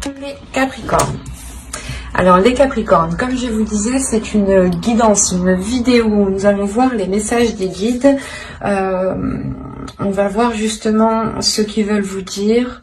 Les Capricornes. Alors les Capricornes, comme je vous disais, c'est une guidance, une vidéo où nous allons voir les messages des guides. On va voir justement ce qu'ils veulent vous dire.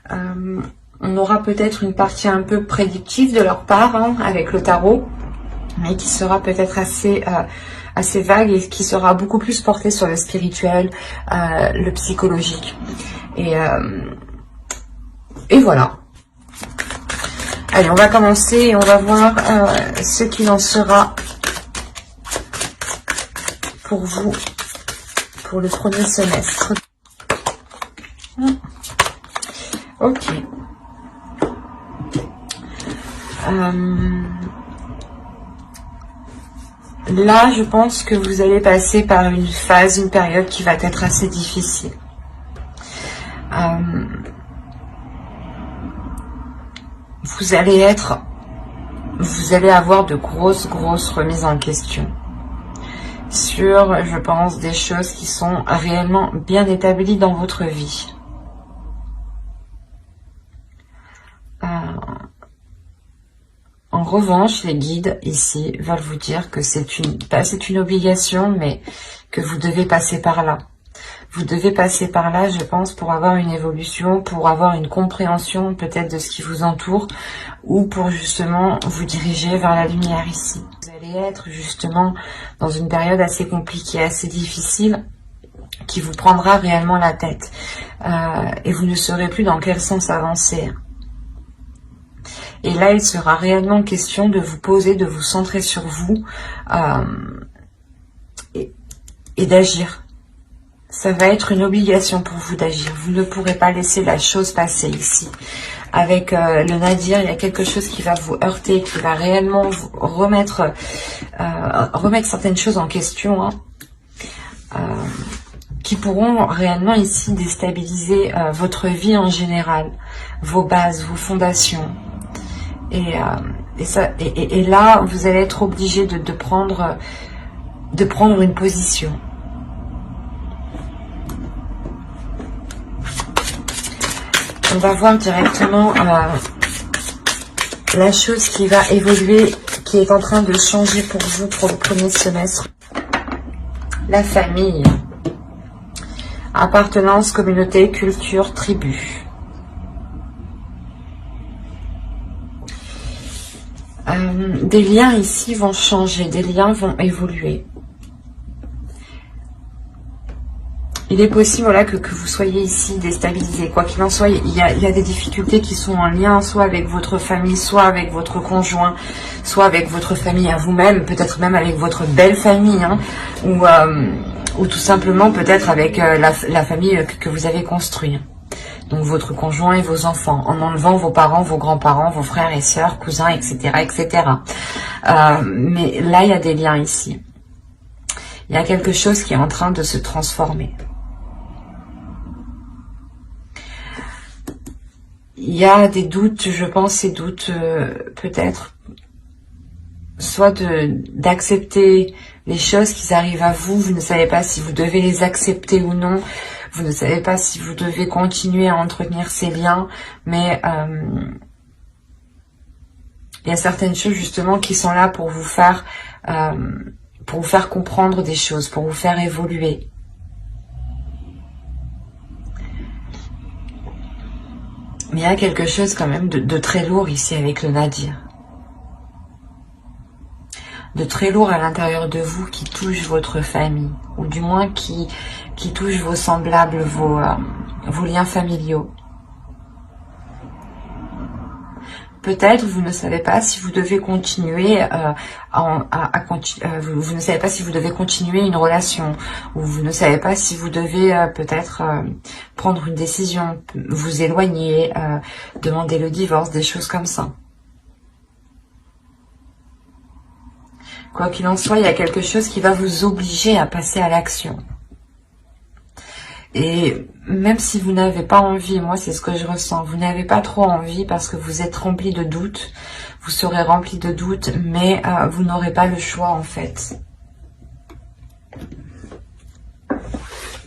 On aura peut-être une partie un peu prédictive de leur part avec le tarot, mais qui sera peut-être assez vague et qui sera beaucoup plus portée sur le spirituel, le psychologique. Et voilà. Allez, on va commencer et on va voir ce qu'il en sera pour vous pour le premier semestre. Ok. Là, je pense que vous allez passer par une phase, une période qui va être assez difficile. Vous allez avoir de grosses remises en question sur, je pense, des choses qui sont réellement bien établies dans votre vie. En revanche, les guides ici veulent vous dire que c'est une obligation, mais que vous devez passer par là. Vous devez passer par là, je pense, pour avoir une évolution, pour avoir une compréhension peut-être de ce qui vous entoure, ou pour justement vous diriger vers la lumière ici. Vous allez être justement dans une période assez compliquée, assez difficile, qui vous prendra réellement la tête. Et vous ne saurez plus dans quel sens avancer. Et là, il sera réellement question de vous poser, de vous centrer sur vous et d'agir. Ça va être une obligation pour vous d'agir. Vous ne pourrez pas laisser la chose passer ici. Avec le Nadir, il y a quelque chose qui va vous heurter, qui va réellement vous remettre certaines choses en question, qui pourront réellement ici déstabiliser votre vie en général, vos bases, vos fondations. Et là, vous allez être obligé de prendre une position. On va voir directement la chose qui va évoluer, qui est en train de changer pour vous pour le premier semestre. La famille. Appartenance, communauté, culture, tribu. Des liens ici vont changer, des liens vont évoluer. Il est possible voilà, que vous soyez ici déstabilisé. Quoi qu'il en soit, il y a des difficultés qui sont en lien soit avec votre famille, soit avec votre conjoint, soit avec votre famille à vous-même, peut-être même avec votre belle famille, ou tout simplement peut-être avec la famille que vous avez construite. Donc votre conjoint et vos enfants, en enlevant vos parents, vos grands-parents, vos frères et sœurs, cousins, etc. etc. Mais là, il y a des liens ici. Il y a quelque chose qui est en train de se transformer. Il y a des doutes, je pense, ces doutes peut-être, soit d'accepter les choses qui arrivent à vous, vous ne savez pas si vous devez les accepter ou non, vous ne savez pas si vous devez continuer à entretenir ces liens, mais il y a certaines choses justement qui sont là pour vous faire comprendre des choses, pour vous faire évoluer. Mais il y a quelque chose quand même de très lourd ici avec le Nadir. De très lourd à l'intérieur de vous qui touche votre famille. Ou du moins qui touche vos semblables, vos liens familiaux. Peut-être vous ne savez pas si vous devez continuer vous ne savez pas si vous devez continuer une relation, ou vous ne savez pas si vous devez peut-être prendre une décision, vous éloigner, demander le divorce, des choses comme ça. Quoi qu'il en soit, il y a quelque chose qui va vous obliger à passer à l'action. Et même si vous n'avez pas envie, moi c'est ce que je ressens, vous n'avez pas trop envie parce que vous êtes rempli de doutes, vous serez rempli de doutes, mais vous n'aurez pas le choix en fait.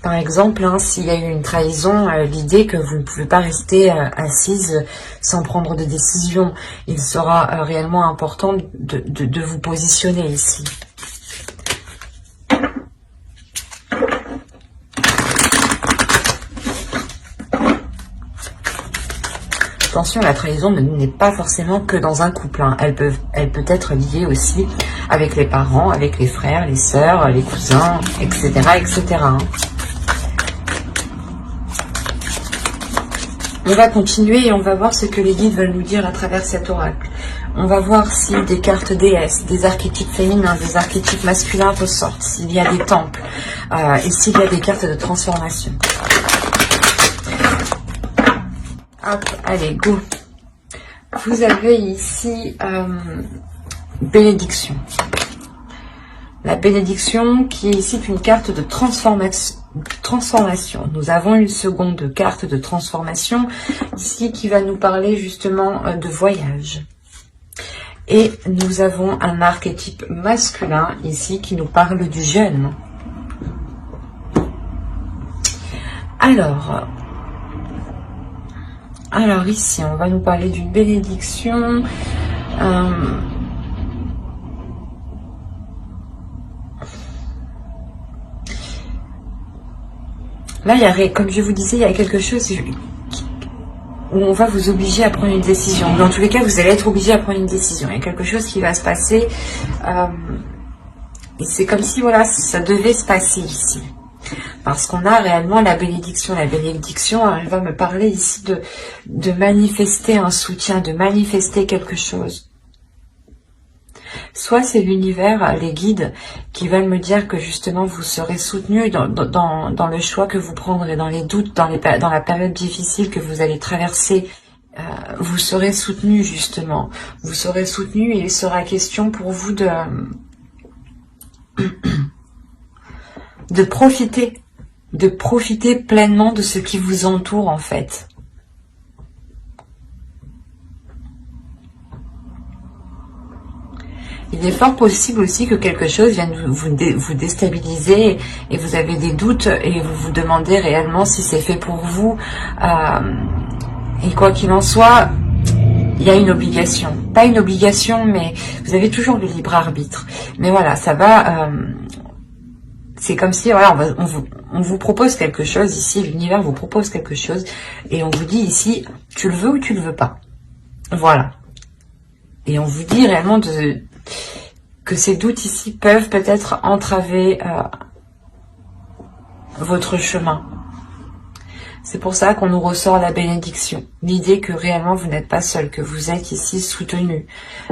Par exemple, hein, s'il y a eu une trahison, l'idée que vous ne pouvez pas rester assise sans prendre de décision. Il sera réellement important de vous positionner ici. Attention, la trahison n'est pas forcément que dans un couple. Hein. Elle peut être liée aussi avec les parents, avec les frères, les sœurs, les cousins, etc. etc. hein. On va continuer et on va voir ce que les guides veulent nous dire à travers cet oracle. On va voir si des cartes déesses, des archétypes féminins, des archétypes masculins ressortent, s'il y a des temples et s'il y a des cartes de transformation. Hop, allez, go. Vous avez ici bénédiction. La bénédiction qui est ici une carte de transformation. Nous avons une seconde carte de transformation ici qui va nous parler justement de voyage. Et nous avons un archétype masculin ici qui nous parle du jeûne. Alors ici, on va nous parler d'une bénédiction. Là, comme je vous disais, il y a quelque chose où on va vous obliger à prendre une décision. Dans tous les cas, vous allez être obligé à prendre une décision. Il y a quelque chose qui va se passer. Et c'est comme si, voilà, ça devait se passer ici. Parce qu'on a réellement la bénédiction. La bénédiction, elle va me parler ici de manifester un soutien, de manifester quelque chose. Soit c'est l'univers, les guides, qui veulent me dire que justement vous serez soutenu dans le choix que vous prendrez, dans les doutes, dans la période difficile que vous allez traverser. Vous serez soutenu justement. Vous serez soutenu et il sera question pour vous de profiter pleinement de ce qui vous entoure en fait. Il est fort possible aussi que quelque chose vienne vous déstabiliser et vous avez des doutes et vous vous demandez réellement si c'est fait pour vous. Et quoi qu'il en soit, il y a une obligation. Pas une obligation, mais vous avez toujours le libre arbitre. Mais voilà, ça va... c'est comme si, voilà, on vous propose quelque chose ici, l'univers vous propose quelque chose, et on vous dit ici, tu le veux ou tu le veux pas. Voilà. Et on vous dit réellement que ces doutes ici peuvent peut-être entraver votre chemin. C'est pour ça qu'on nous ressort la bénédiction. L'idée que réellement vous n'êtes pas seul, que vous êtes ici soutenu,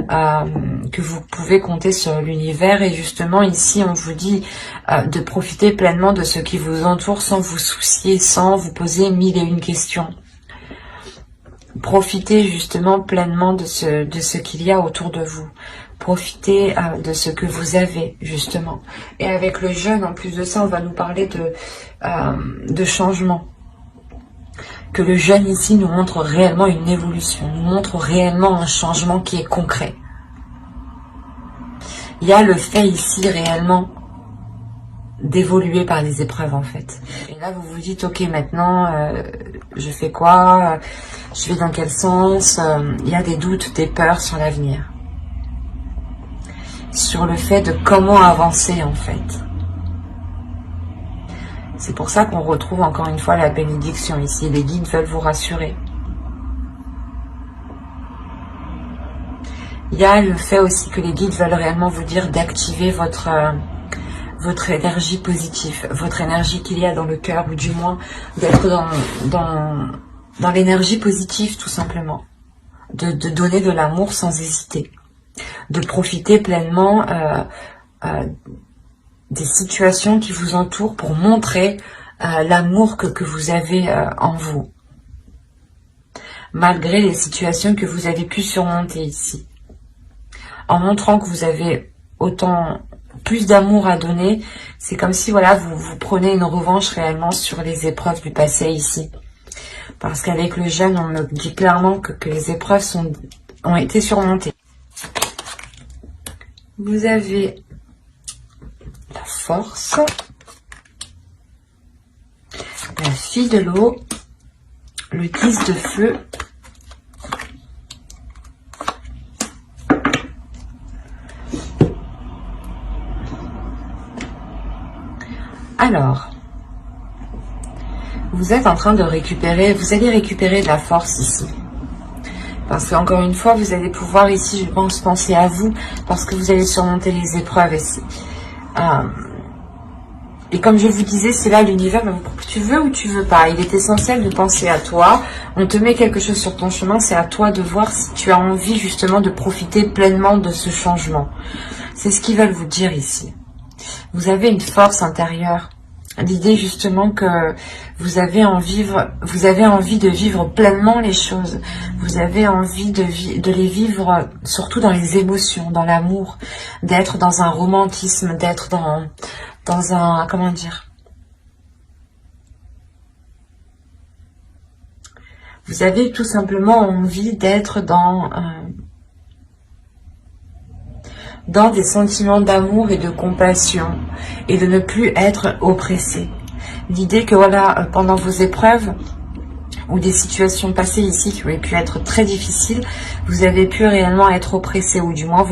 que vous pouvez compter sur l'univers. Et justement ici on vous dit de profiter pleinement de ce qui vous entoure sans vous soucier, sans vous poser 1001 questions. Profitez justement pleinement de ce qu'il y a autour de vous. Profitez de ce que vous avez justement. Et avec le jeûne, en plus de ça, on va nous parler de changement. Que le jeûne ici nous montre réellement une évolution, nous montre réellement un changement qui est concret. Il y a le fait ici réellement d'évoluer par les épreuves en fait. Et là vous vous dites ok maintenant je fais quoi, je vais dans quel sens, il y a des doutes, des peurs sur l'avenir. Sur le fait de comment avancer en fait. C'est pour ça qu'on retrouve encore une fois la bénédiction ici. Les guides veulent vous rassurer. Il y a le fait aussi que les guides veulent réellement vous dire d'activer votre énergie positive, votre énergie qu'il y a dans le cœur, ou du moins d'être dans l'énergie positive tout simplement. De donner de l'amour sans hésiter. De profiter pleinement des situations qui vous entourent pour montrer l'amour que vous avez en vous. Malgré les situations que vous avez pu surmonter ici. En montrant que vous avez autant plus d'amour à donner, c'est comme si voilà vous prenez une revanche réellement sur les épreuves du passé ici. Parce qu'avec le jeûne, on me dit clairement que les épreuves ont été surmontées. Vous avez la force. la fille de l'eau, le 10 de feu, alors, vous êtes en train de récupérer, vous allez récupérer de la force ici. Parce qu'encore une fois, vous allez pouvoir ici, je pense, penser à vous, parce que vous allez surmonter les épreuves ici. Et comme je vous disais, c'est là l'univers, tu veux ou tu veux pas. Il est essentiel de penser à toi. On te met quelque chose sur ton chemin, c'est à toi de voir si tu as envie justement de profiter pleinement de ce changement. C'est ce qu'ils veulent vous dire ici. Vous avez une force intérieure. L'idée justement que vous avez envie de vivre pleinement les choses. Vous avez envie de les vivre surtout dans les émotions, dans l'amour, d'être dans un romantisme, d'être dans un, comment dire, vous avez tout simplement envie d'être dans des sentiments d'amour et de compassion et de ne plus être oppressé. L'idée que voilà, pendant vos épreuves ou des situations passées ici qui auraient pu être très difficiles, vous avez pu réellement être oppressé, ou du moins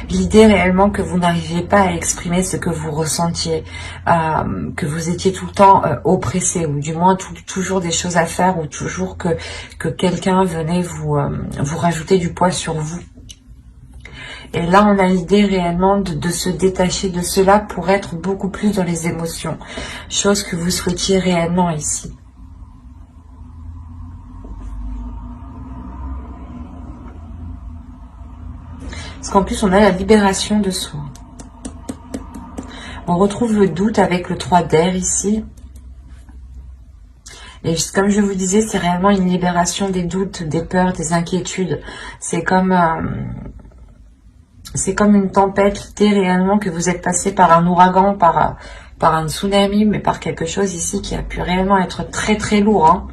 l'idée réellement que vous n'arriviez pas à exprimer ce que vous ressentiez, que vous étiez tout le temps oppressé, ou du moins toujours des choses à faire, ou toujours que quelqu'un venait vous rajouter du poids sur vous. Et là, on a l'idée réellement de se détacher de cela pour être beaucoup plus dans les émotions. Chose que vous souhaitiez réellement ici. Parce qu'en plus, on a la libération de soi. On retrouve le doute avec le 3 d'air ici. Et comme je vous disais, c'est réellement une libération des doutes, des peurs, des inquiétudes. C'est comme une tempête, l'idée réellement que vous êtes passé par un ouragan, par un tsunami, mais par quelque chose ici qui a pu réellement être très très lourd, hein,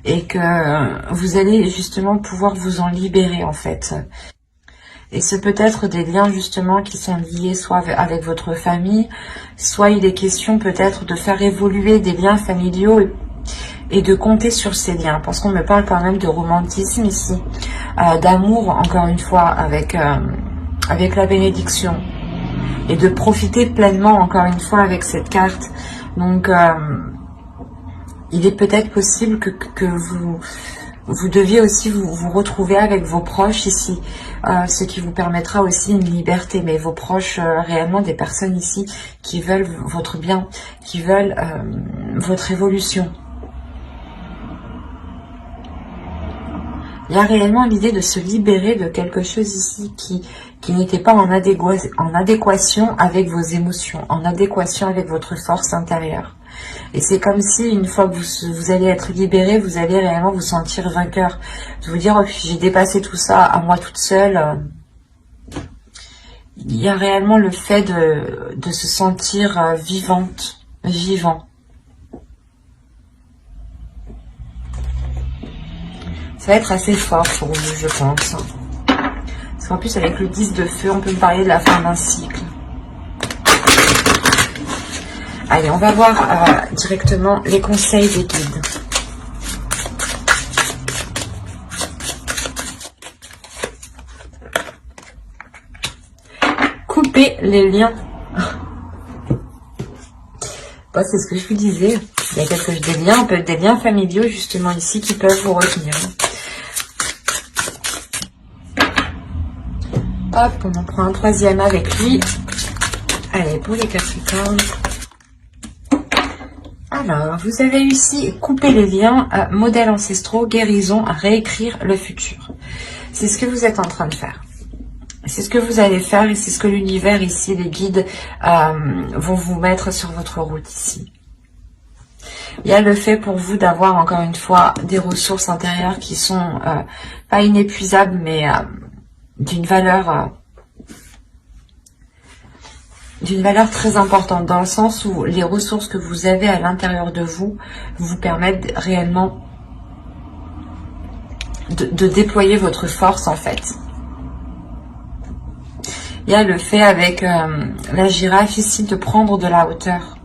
et que vous allez justement pouvoir vous en libérer en fait. Et c'est peut-être des liens justement qui sont liés soit avec votre famille, soit il est question peut-être de faire évoluer des liens familiaux et de compter sur ces liens, parce qu'on me parle quand même de romantisme ici, d'amour encore une fois avec la bénédiction, et de profiter pleinement encore une fois avec cette carte. Donc il est peut-être possible que vous deviez aussi vous retrouver avec vos proches ici, ce qui vous permettra aussi une liberté, mais vos proches, réellement des personnes ici qui veulent votre bien, qui veulent votre évolution. Il y a réellement l'idée de se libérer de quelque chose ici qui n'était pas en adéquation avec vos émotions, en adéquation avec votre force intérieure. Et c'est comme si une fois que vous allez être libéré, vous allez réellement vous sentir vainqueur. De vous dire, oh, j'ai dépassé tout ça à moi toute seule. Il y a réellement le fait de se sentir vivante, vivant. Ça va être assez fort pour vous, je pense. Parce qu'en plus, avec le 10 de feu, on peut me parler de la fin d'un cycle. Allez, on va voir directement les conseils des guides. Couper les liens. Bon, c'est ce que je vous disais. Il y a des liens, peut-être des liens familiaux justement ici qui peuvent vous retenir. Hop, on en prend un troisième avec lui. Allez, pour les Capricornes. Alors, vous avez réussi à couper les liens, modèles ancestraux, guérison, à réécrire le futur. C'est ce que vous êtes en train de faire. C'est ce que vous allez faire et c'est ce que l'univers ici, les guides, vont vous mettre sur votre route ici. Il y a le fait pour vous d'avoir encore une fois des ressources intérieures qui sont pas inépuisables, mais d'une valeur très importante, dans le sens où les ressources que vous avez à l'intérieur de vous permettent réellement de déployer votre force en fait. Il y a le fait avec la girafe ici de prendre de la hauteur,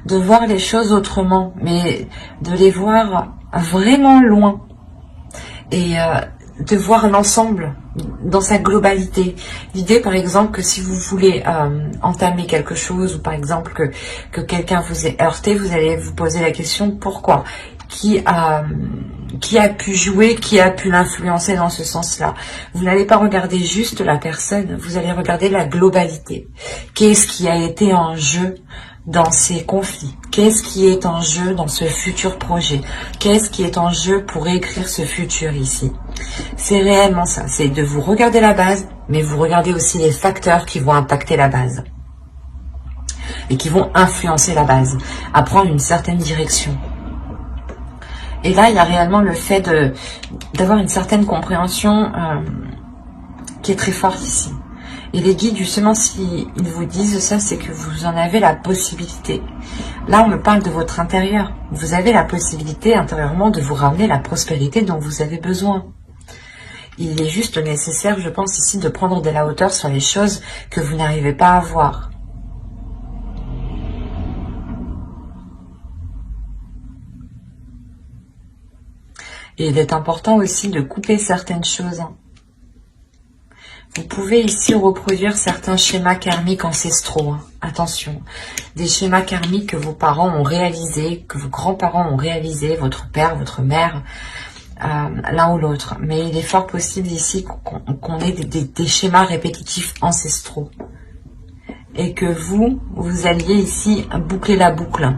de voir les choses autrement, mais de les voir vraiment loin. Et de voir l'ensemble dans sa globalité. L'idée, par exemple, que si vous voulez entamer quelque chose, ou par exemple que quelqu'un vous ait heurté, vous allez vous poser la question pourquoi, qui a pu jouer, qui a pu l'influencer dans ce sens-là. Vous n'allez pas regarder juste la personne, vous allez regarder la globalité. Qu'est-ce qui a été en jeu dans ces conflits? Qu'est-ce qui est en jeu dans ce futur projet? Qu'est-ce qui est en jeu pour écrire ce futur ici? C'est réellement ça, c'est de vous regarder la base, mais vous regardez aussi les facteurs qui vont impacter la base et qui vont influencer la base à prendre une certaine direction. Et là, il y a réellement le fait d'avoir une certaine compréhension qui est très forte ici. Et les guides, justement, s'ils vous disent ça, c'est que vous en avez la possibilité. Là, on me parle de votre intérieur. Vous avez la possibilité intérieurement de vous ramener la prospérité dont vous avez besoin. Il est juste nécessaire, je pense, ici, de prendre de la hauteur sur les choses que vous n'arrivez pas à voir. Et il est important aussi de couper certaines choses. Vous pouvez ici reproduire certains schémas karmiques ancestraux. Attention, des schémas karmiques que vos parents ont réalisés, que vos grands-parents ont réalisés, votre père, votre mère, l'un ou l'autre. Mais il est fort possible ici qu'on ait des schémas répétitifs ancestraux. Et que vous alliez ici boucler la boucle.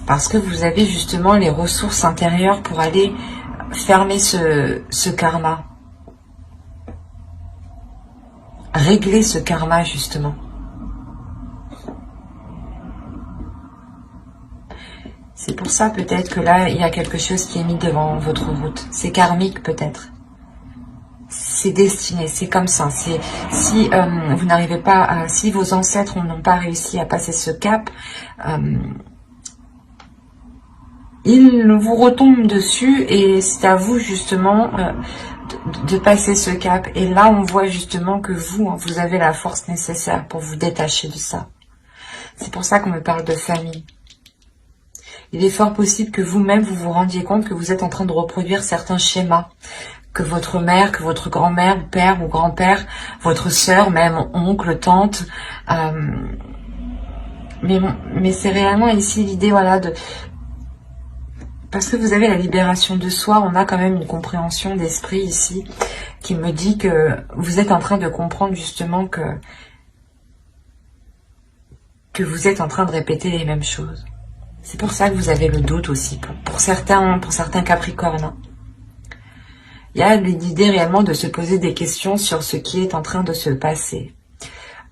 Parce que vous avez justement les ressources intérieures pour aller fermer ce karma. Régler ce karma, justement. C'est pour ça peut-être que là, il y a quelque chose qui est mis devant votre route. C'est karmique peut-être. C'est destiné, c'est comme ça. Si vous n'arrivez pas, si vos ancêtres n'ont pas réussi à passer ce cap, il vous retombe dessus et c'est à vous justement de passer ce cap. Et là, on voit justement que vous avez la force nécessaire pour vous détacher de ça. C'est pour ça qu'on me parle de famille. Il est fort possible que vous-même, vous vous rendiez compte que vous êtes en train de reproduire certains schémas. Que votre mère, que votre grand-mère, père ou grand-père, votre sœur, même oncle, tante. Mais c'est réellement ici l'idée, voilà, parce que vous avez la libération de soi, on a quand même une compréhension d'esprit ici qui me dit que vous êtes en train de comprendre justement que vous êtes en train de répéter les mêmes choses. C'est pour ça que vous avez le doute aussi, pour certains Capricornes. Il y a l'idée réellement de se poser des questions sur ce qui est en train de se passer.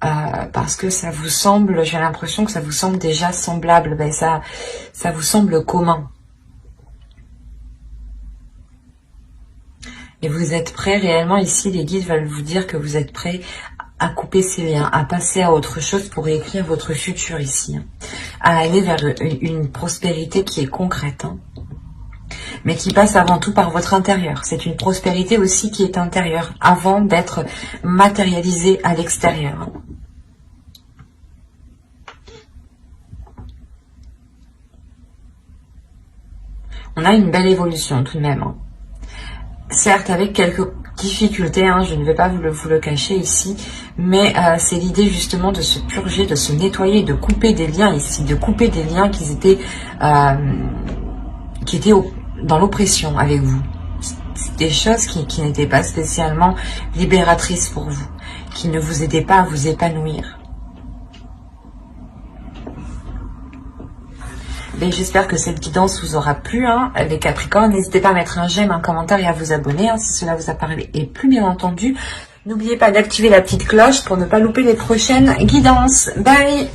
Parce que ça vous semble, j'ai l'impression que ça vous semble déjà semblable, ben ça vous semble commun. Et vous êtes prêts réellement, ici les guides veulent vous dire que vous êtes prêts à couper ces liens, à passer à autre chose pour écrire votre futur ici. À aller vers une prospérité qui est concrète, mais qui passe avant tout par votre intérieur. C'est une prospérité aussi qui est intérieure, avant d'être matérialisée à l'extérieur. On a une belle évolution tout de même. Certes, avec quelques difficultés, je ne vais pas vous le cacher ici, mais c'est l'idée justement de se purger, de se nettoyer, de couper des liens ici, de couper des liens qui étaient dans l'oppression avec vous. Des choses qui n'étaient pas spécialement libératrices pour vous, qui ne vous aidaient pas à vous épanouir. Et j'espère que cette guidance vous aura plu, les Capricornes. N'hésitez pas à mettre un j'aime, un commentaire et à vous abonner si cela vous a parlé. Et plus bien entendu, n'oubliez pas d'activer la petite cloche pour ne pas louper les prochaines guidances. Bye!